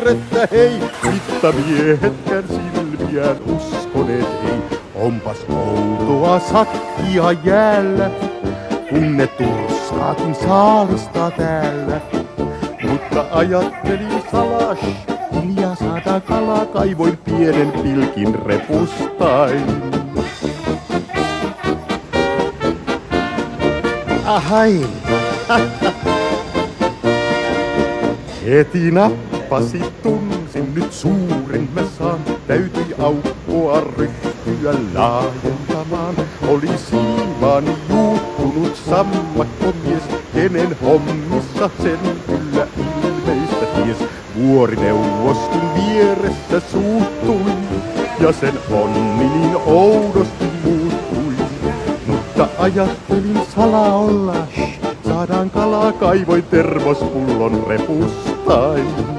että hei, mittamiehetkään silmiään uskoneet ei. Onpas outoa sakkia jäällä, kun ne turskaakin saalistaa täällä. Mutta ajattelin salas, hiljaa saadaan kalaa, kaivoin pienen pilkin repustain. Ahai! Heti nappasi, tunsin nyt suuren mä saan. Täytyi aukkoa ryhtyä laajentamaan. Oli siimaani juuttunut sammakkomies, kenen hommissa sen kyllä ilmeistä ties. Vuorineuvoston vieressä suuttui, ja sen onni niin oudosti muuttui. Mutta ajattelin salaa olla, saadaan kalaa, kaivoin termospullon repustain.